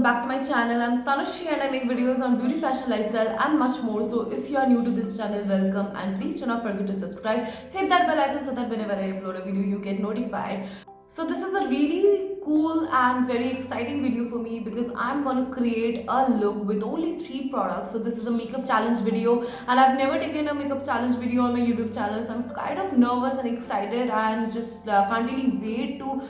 welcome back to my channel. I'm Tanusree and I make videos on beauty, fashion, lifestyle and much more. So if you are new to this channel, welcome, and please do not forget to subscribe. Hit that bell icon so that whenever I upload a video, you get notified. So this is a really cool and very exciting video for me because I'm gonna create a look with only 3 products. So this is a makeup challenge video and I've never taken a makeup challenge video on my YouTube channel. So I'm kind of nervous and excited and just can't really wait to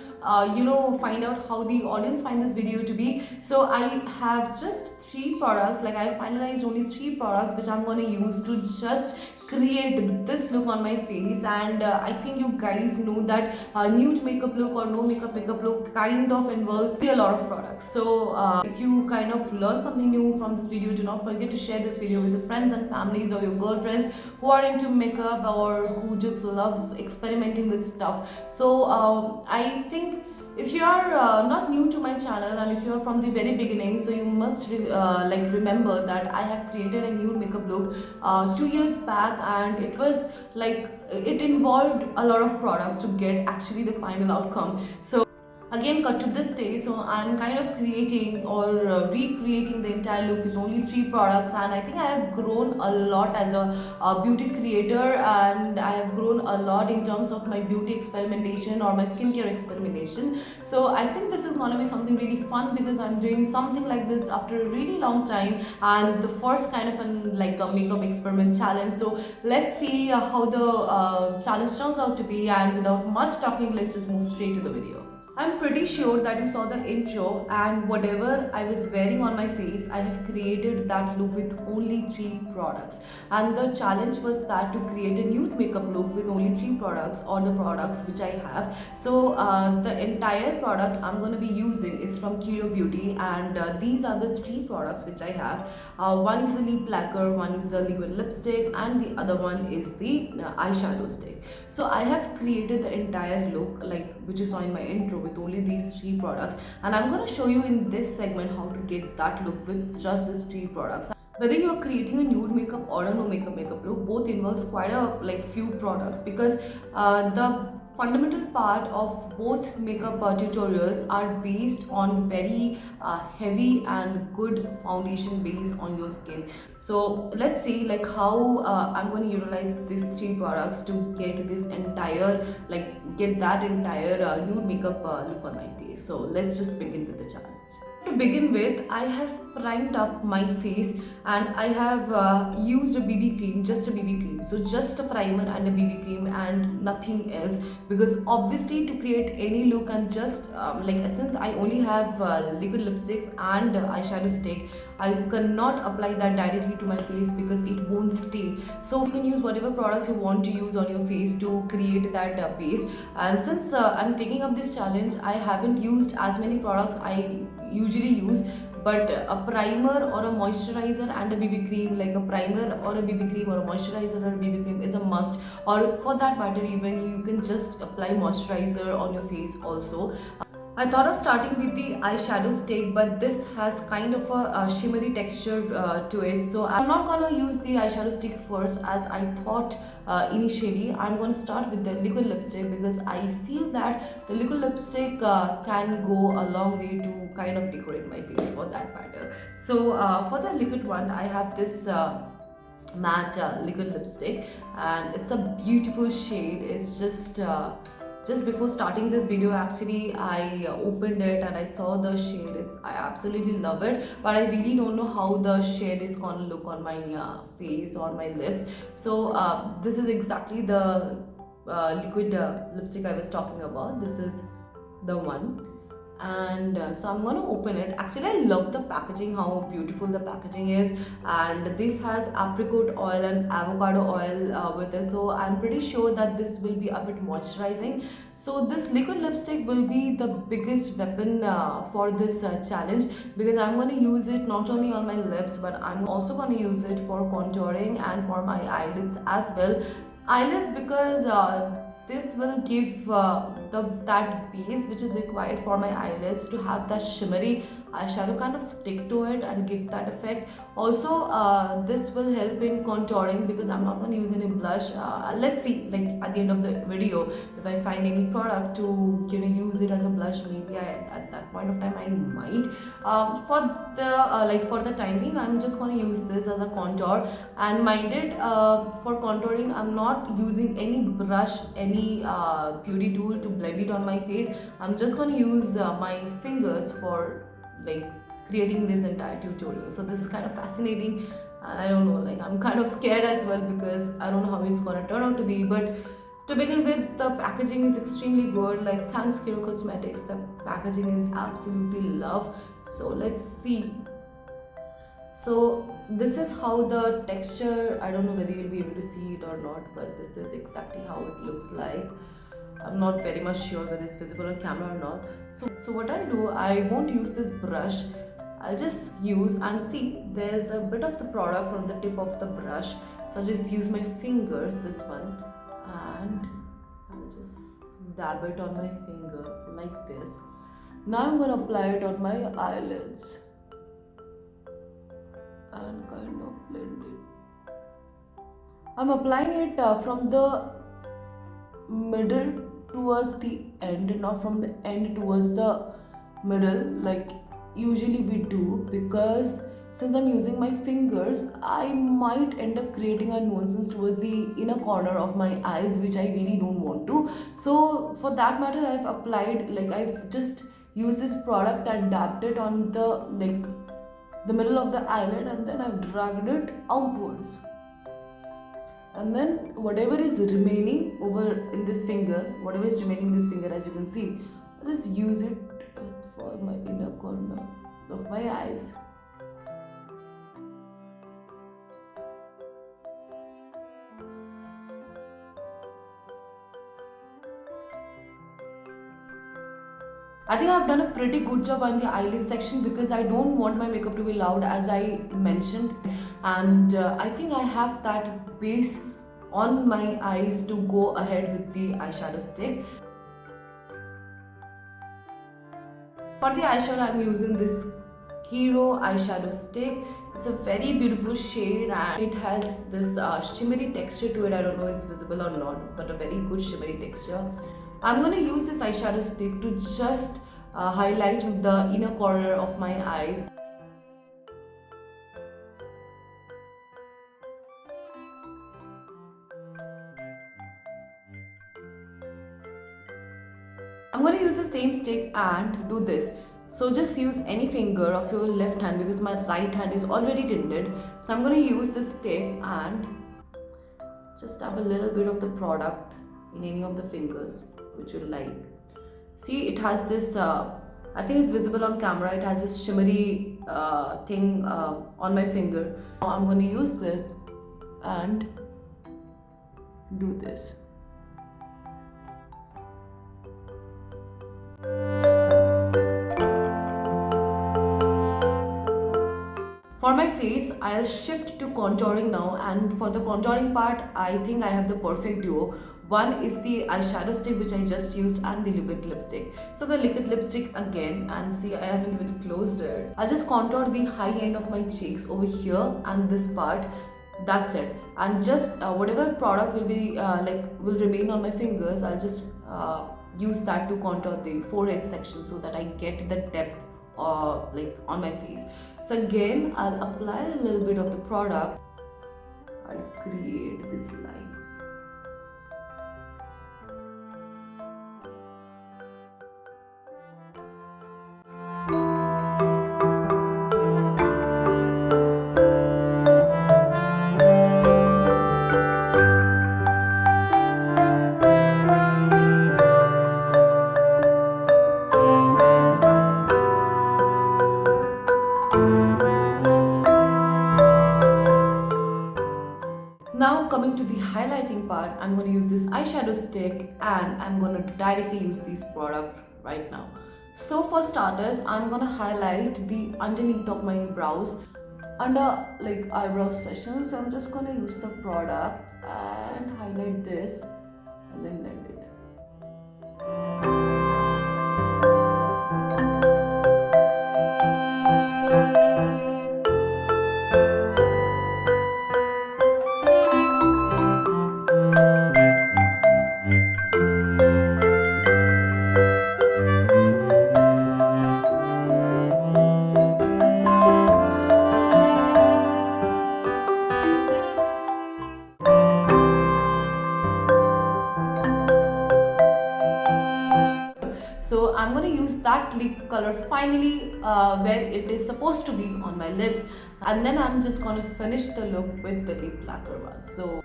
find out how the audience find this video to be. So I have just 3 products, like I finalized only 3 products which I'm gonna use to just create this look on my face. And I think you guys know that nude makeup look or no makeup look kind of involves a lot of products. So if you kind of learn something new from this video, do not forget to share this video with your friends and families or your girlfriends who are into makeup or who just loves experimenting with stuff. So I think if you are not new to my channel and if you are from the very beginning, so you must remember that I have created a nude makeup look 2 years back, and it was like it involved a lot of products to get actually the final outcome. So again, cut to this day, so I'm kind of creating or recreating the entire look with only 3 products, and I think I have grown a lot as a beauty creator, and I have grown a lot in terms of my beauty experimentation or my skincare experimentation. So I think this is going to be something really fun because I'm doing something like this after a really long time, and the first kind of a makeup experiment challenge. So let's see how the challenge turns out to be, and without much talking, let's just move straight to the video. I'm pretty sure that you saw the intro, and whatever I was wearing on my face, I have created that look with only 3 products. And the challenge was that to create a nude makeup look with only 3 products, or the products which I have. So the entire products I'm going to be using is from KIRO Beauty, and these are the 3 products which I have. One is the lip lacquer, one is the liquid lipstick, and the other one is the eyeshadow stick. So I have created the entire look which you saw in my intro with only these 3 products, and I'm going to show you in this segment how to get that look with just these 3 products. Whether you are creating a nude makeup or a no makeup look, both involves quite a few products, because the fundamental part of both makeup tutorials are based on very heavy and good foundation base on your skin. So let's see how I'm going to utilize these 3 products to get this entire get that entire nude makeup look on my face. So let's just begin with the challenge. To begin with, I have primed up my face, and I have used a BB cream, just a BB cream. So just a primer and a BB cream and nothing else, because obviously to create any look and just since I only have liquid lipstick and eyeshadow stick, I cannot apply that directly to my face because it won't stay. So you can use whatever products you want to use on your face to create that base. And since I'm taking up this challenge, I haven't used as many products I usually use, but a primer or a moisturizer and a BB cream, like a primer or a BB cream or a moisturizer or a BB cream is a must, or for that matter even you can just apply moisturizer on your face also. I thought of starting with the eyeshadow stick, but this has kind of a shimmery texture to it, so I'm not gonna use the eyeshadow stick first as I thought initially. I'm going to start with the liquid lipstick because I feel that the liquid lipstick can go a long way to kind of decorate my face for that matter. So for the liquid one, I have this matte liquid lipstick, and it's a beautiful shade. It's just before starting this video, actually I opened it and I saw the shade. I absolutely love it, but I really don't know how the shade is gonna look on my face or my lips. So this is exactly the liquid lipstick I was talking about. This is the one, and so I'm gonna open it. Actually, I love the packaging, how beautiful the packaging is, and this has apricot oil and avocado oil with it, so I'm pretty sure that this will be a bit moisturizing. So this liquid lipstick will be the biggest weapon for this challenge, because I'm going to use it not only on my lips, but I'm also going to use it for contouring and for my eyelids as well. Eyelids, because this will give that base which is required for my eyelids to have that shimmery eyeshadow kind of stick to it and give that effect. Also, this will help in contouring because I'm not going to use any blush. Let's see, like at the end of the video, if I find any product to use it as a blush, maybe at that point of time I might. For the time being, I'm just going to use this as a contour. And minded, for contouring, I'm not using any brush, any beauty tool to blend it on my face. I'm just going to use my fingers for like creating this entire tutorial. So this is kind of fascinating, and I don't know, like I'm kind of scared as well because I don't know how it's gonna turn out to be. But to begin with, the packaging is extremely good. Like thanks KIRO Cosmetics, the packaging is absolutely love. So let's see. So this is how the texture, I don't know whether you'll be able to see it or not, but this is exactly how it looks like. I'm not very much sure whether it's visible on camera or not. So what I'll do, I won't use this brush. I'll just use and see there's a bit of the product on the tip of the brush. So I'll just use my fingers, this one, and I'll just dab it on my finger like this. Now I'm going to apply it on my eyelids and kind of blend it. I'm applying it from the middle towards the end, not from the end towards the middle like usually we do, because since I'm using my fingers, I might end up creating a nuisance towards the inner corner of my eyes, which I really don't want to. So for that matter, I've applied, like I've just used this product and dabbed it on the the middle of the eyelid, and then I've dragged it outwards. And then whatever is remaining over in this finger, whatever is remaining in this finger, as you can see, I'll just use it for my inner corner of my eyes. I think I've done a pretty good job on the eyelid section because I don't want my makeup to be loud, as I mentioned, and I think I have that base on my eyes to go ahead with the eyeshadow stick. For the eyeshadow, I'm using this KIRO eyeshadow stick. It's a very beautiful shade and it has this shimmery texture to it. I don't know if it's visible or not, but a very good shimmery texture. I'm going to use this eyeshadow stick to just highlight the inner corner of my eyes. I'm going to use the same stick and do this. So just use any finger of your left hand because my right hand is already tinted. So I'm going to use this stick and just dab a little bit of the product in any of the fingers which you like. See, it has this, I think it's visible on camera, it has this shimmery thing on my finger. Now I'm going to use this and do this. For my face, I'll shift to contouring now, and for the contouring part, I think I have the perfect duo. One is the eyeshadow stick which I just used and the liquid lipstick. So the liquid lipstick again, and see I haven't even closed it. I'll just contour the high end of my cheeks over here and this part. That's it. And just whatever product will be will remain on my fingers, I'll just use that to contour the forehead section so that I get the depth on my face. So again, I'll apply a little bit of the product and create this line. Now coming to the highlighting part, I'm going to use this eyeshadow stick and I'm going to directly use this product right now. So for starters, I'm going to highlight the underneath of my brows. Under eyebrow sessions, I'm just going to use the product and highlight this and then blend it. that lip color finally where it is supposed to be on my lips, and then I'm just gonna finish the look with the lip lacquer one. So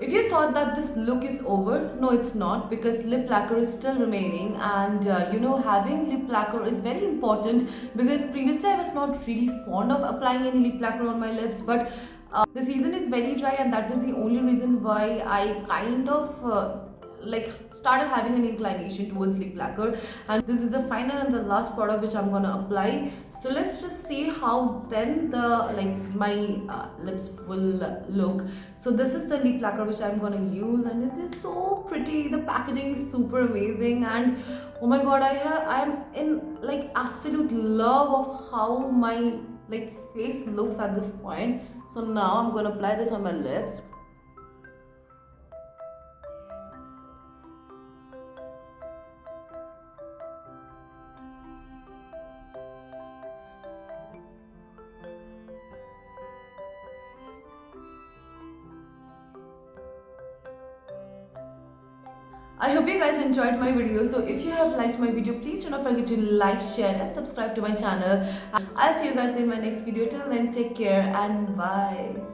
if you thought that this look is over, no it's not, because lip lacquer is still remaining. And you know, having lip lacquer is very important, because previously I was not really fond of applying any lip lacquer on my lips, but the season is very dry, and that was the only reason why I kind of like started having an inclination towards lip lacquer. And this is the final and the last product which I'm gonna apply. So let's just see how then the my lips will look. So this is the lip lacquer which I'm gonna use, and it is so pretty. The packaging is super amazing, and oh my god, I'm in like absolute love of how my face looks at this point. So now I'm gonna apply this on my lips. I hope you guys enjoyed my video. So if you have liked my video, please do not forget to like, share and subscribe to my channel. I'll see you guys in my next video. Till then, take care and bye.